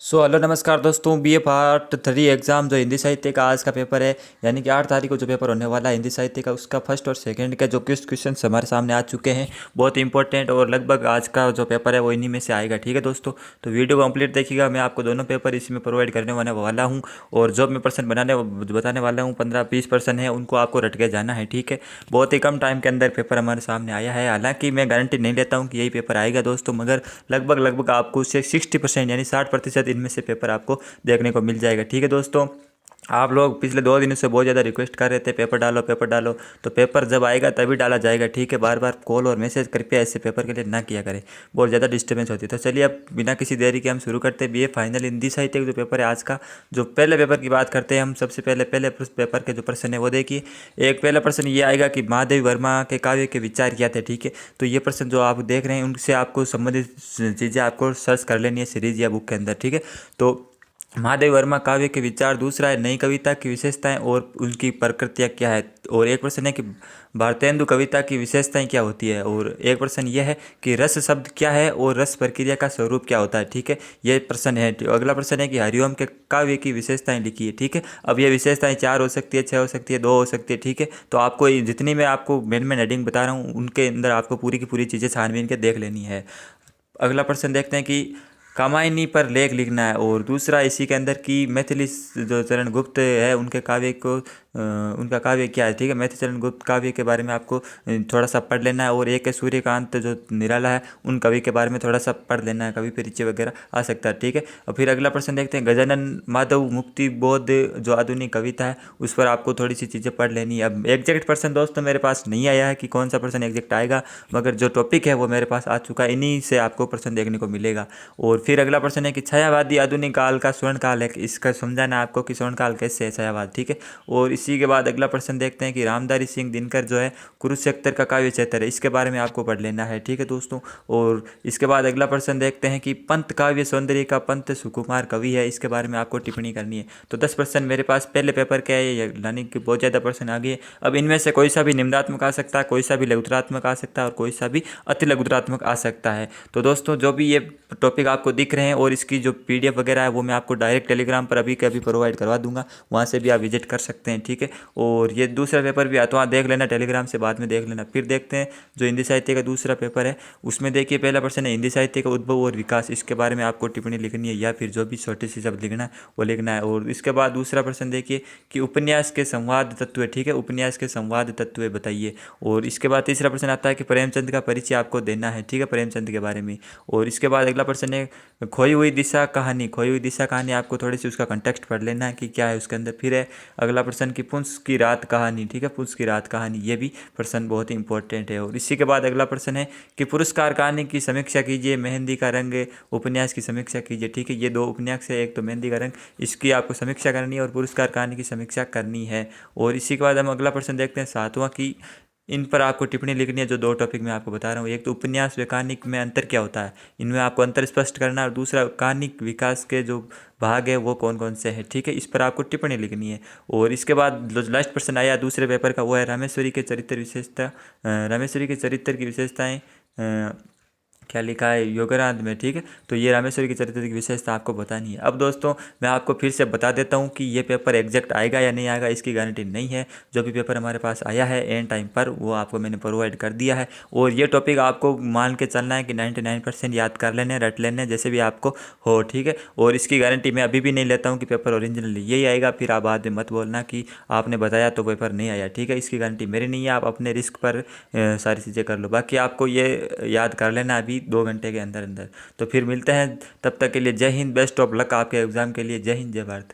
Hello नमस्कार दोस्तों। BA part 3 exam जो हिंदी साहित्य का आज का पेपर है, यानी कि 8 तारीख को जो पेपर होने वाला है हिंदी साहित्य का, उसका फर्स्ट और सेकंड का जो क्वेश्चन हमारे सामने आ चुके हैं। बहुत इंपॉर्टेंट और लगभग आज का जो पेपर है वो इन्हीं में से आएगा। ठीक है दोस्तों, तो वीडियो कंप्लीट देखिएगा। मैं आपको दोनों पेपर इसी में प्रोवाइड करने वाला हूँ। और जो मैं पर्सन बताने वाला हूँ 15-20% है, उनको आपको रट के जाना है। ठीक है, बहुत ही कम टाइम के अंदर पेपर हमारे सामने आया है। हालांकि मैं गारंटी नहीं लेता हूँ कि यही पेपर आएगा दोस्तों, मगर लगभग आपको उससे 60% यानी 60% इनमें से पेपर आपको देखने को मिल जाएगा। ठीक है दोस्तों, आप लोग पिछले 2 दिनों से बहुत ज़्यादा रिक्वेस्ट कर रहे थे पेपर डालो पेपर डालो, तो पेपर जब आएगा तभी डाला जाएगा। ठीक है, बार बार कॉल और मैसेज कृपया ऐसे पेपर के लिए ना किया करें, बहुत ज़्यादा डिस्टर्बेंस होती है। तो चलिए अब बिना किसी देरी के हम शुरू करते हैं। बीए फाइनल हिंदी साहित्य का जो पेपर है आज का, जो पहले पेपर की बात करते हैं हम। सबसे पहले पेपर के जो प्रश्न है वो देखिए। एक पहला प्रश्न ये आएगा कि महादेवी वर्मा के काव्य के विचार क्या थे। ठीक है, तो ये प्रश्न जो आप देख रहे हैं उनसे आपको संबंधित चीज़ें आपको सर्च कर लेनी है सीरीज या बुक के अंदर। ठीक है, तो महादेव वर्मा काव्य के विचार। दूसरा है नई कविता की विशेषताएं और उनकी प्रकृतियाँ क्या है। और एक प्रश्न है कि भारतेंदु कविता की विशेषताएं क्या होती है। और एक प्रश्न यह है कि रस शब्द क्या है और रस प्रक्रिया का स्वरूप क्या होता है। ठीक है, यह प्रश्न है। अगला प्रश्न है कि हरिओम के काव्य की विशेषताएं लिखिए। ठीक है, अब ये विशेषताएं 4 हो सकती है, 6 हो सकती है, 2 हो सकती है। ठीक है, तो आपको जितनी मैं आपको मेन हेडिंग बता रहा हूँ उनके अंदर आपको पूरी की पूरी चीज़ें छानबीन के देख लेनी है। अगला प्रश्न देखते हैं कि कामायनी पर लेख लिखना है। और दूसरा इसी के अंदर कि मैथिली जो चरण गुप्त है उनके काव्य को उनका काव्य क्या है। ठीक है, मैथिली चरण गुप्त काव्य के बारे में आपको थोड़ा सा पढ़ लेना है। और एक है सूर्यकांत जो निराला है, उन कवि के बारे में थोड़ा सा पढ़ लेना है, कवि परिचय वगैरह आ सकता है। ठीक है, और फिर अगला प्रश्न देखते हैं गजानन माधव मुक्ति बोध जो आधुनिक कविता है उस पर आपको थोड़ी सी चीज़ें पढ़ लेनी है। अब एग्जैक्ट प्रश्न दोस्तों मेरे पास नहीं आया है कि कौन सा प्रश्न एग्जैक्ट आएगा, मगर जो टॉपिक है वो मेरे पास आ चुका है, इन्हीं से आपको प्रश्न देखने को मिलेगा। और फिर अगला प्रश्न है कि छायावादी आधुनिक काल का स्वर्ण काल है, इसका समझाना है आपको कि स्वर्ण काल कैसे है छायावाद। ठीक है, और इसी के बाद अगला प्रश्न देखते हैं कि रामधारी सिंह दिनकर जो है कुरुक्षेत्र का काव्य क्षेत्र है, इसके बारे में आपको पढ़ लेना है। ठीक है दोस्तों, और इसके बाद अगला प्रश्न देखते हैं कि पंत काव्य सौंदर्य का पंत सुकुमार कवि है, इसके बारे में आपको टिप्पणी करनी है। तो 10 प्रश्न मेरे पास पहले पेपर के है, यानी कि बहुत ज़्यादा प्रश्न आ गए। अब इनमें से कोई सा भी निम्नात्मक आ सकता है, कोई सा भी लघुतरात्मक आ सकता है और कोई सा भी अति लघुतरात्मक आ सकता है। तो दोस्तों जो भी ये टॉपिक आपको दिख रहे हैं और इसकी जो पीडीएफ वगैरह है वो मैं आपको डायरेक्ट टेलीग्राम पर अभी के अभी प्रोवाइड करवा दूंगा, वहाँ से भी आप विजिट कर सकते हैं। ठीक है, और ये दूसरा पेपर भी आता देख लेना टेलीग्राम से, बाद में देख लेना। फिर देखते हैं जो हिंदी साहित्य का दूसरा पेपर है, उसमें देखिए पहला प्रश्न है हिंदी साहित्य का उद्भव और विकास, इसके बारे में आपको टिप्पणी लिखनी है या फिर जो भी छोटी सी शब्द लिखना है वो लिखना है। और इसके बाद दूसरा प्रश्न देखिए कि उपन्यास के संवाद तत्व। ठीक है, उपन्यास के संवाद तत्व बताइए। और इसके बाद तीसरा प्रश्न आता है कि प्रेमचंद का परिचय आपको देना है। ठीक है, प्रेमचंद के बारे में। और इसके बाद अगला प्रश्न है खोई हुई दिशा कहानी। खोई हुई दिशा कहानी आपको थोड़ी सी उसका कंटेक्स्ट पढ़ लेना है कि क्या है उसके अंदर। फिर है अगला प्रश्न की पुंस की रात कहानी। ठीक है, पुंस की रात कहानी, ये भी प्रश्न बहुत ही इंपॉर्टेंट है। और इसी के बाद अगला प्रश्न है कि पुरस्कार कहानी की समीक्षा कीजिए, मेहंदी का रंग उपन्यास की समीक्षा कीजिए। ठीक है, ये 2 उपन्यास है, एक तो मेहंदी का रंग, इसकी आपको समीक्षा करनी है और पुरस्कार कहानी की समीक्षा करनी है। और इसी के बाद हम अगला प्रश्न देखते हैं 7वां की इन पर आपको टिप्पणी लिखनी है। जो 2 टॉपिक मैं आपको बता रहा हूँ, एक तो उपन्यास व कहानी में अंतर क्या होता है, इनमें आपको अंतर स्पष्ट करना है। और दूसरा कहानी विकास के जो भाग है वो कौन कौन से हैं। ठीक है, इस पर आपको टिप्पणी लिखनी है। और इसके बाद जो लास्ट प्रश्न आया दूसरे पेपर का वो है रामेश्वरी के चरित्र विशेषता, रामेश्वरी के चरित्र की विशेषताएं क्या लिखा है योगरांत में। ठीक है, तो ये रामेश्वरी के चरित्र की विशेषता आपको बतानी है। अब दोस्तों मैं आपको फिर से बता देता हूँ कि ये पेपर एग्जैक्ट आएगा या नहीं आएगा, इसकी गारंटी नहीं है। जो भी पेपर हमारे पास आया है एंड टाइम पर वो आपको मैंने प्रोवाइड कर दिया है। और ये टॉपिक आपको मान के चलना है कि 99% याद कर लेने, रट लेने, जैसे भी आपको हो। ठीक है, और इसकी गारंटी मैं अभी भी नहीं लेता हूँ कि पेपर ओरिजिनल यही आएगा, फिर आप बाद में मत बोलना कि आपने बताया तो पेपर नहीं आया। ठीक है, इसकी गारंटी मेरी नहीं है, आप अपने रिस्क पर सारी चीज़ें कर लो। बाकी आपको ये याद कर लेना अभी 2 घंटे के अंदर अंदर। तो फिर मिलते हैं, तब तक के लिए जय हिंद, बेस्ट ऑफ लक आपके एग्ज़ाम के लिए। जय हिंद, जय भारत।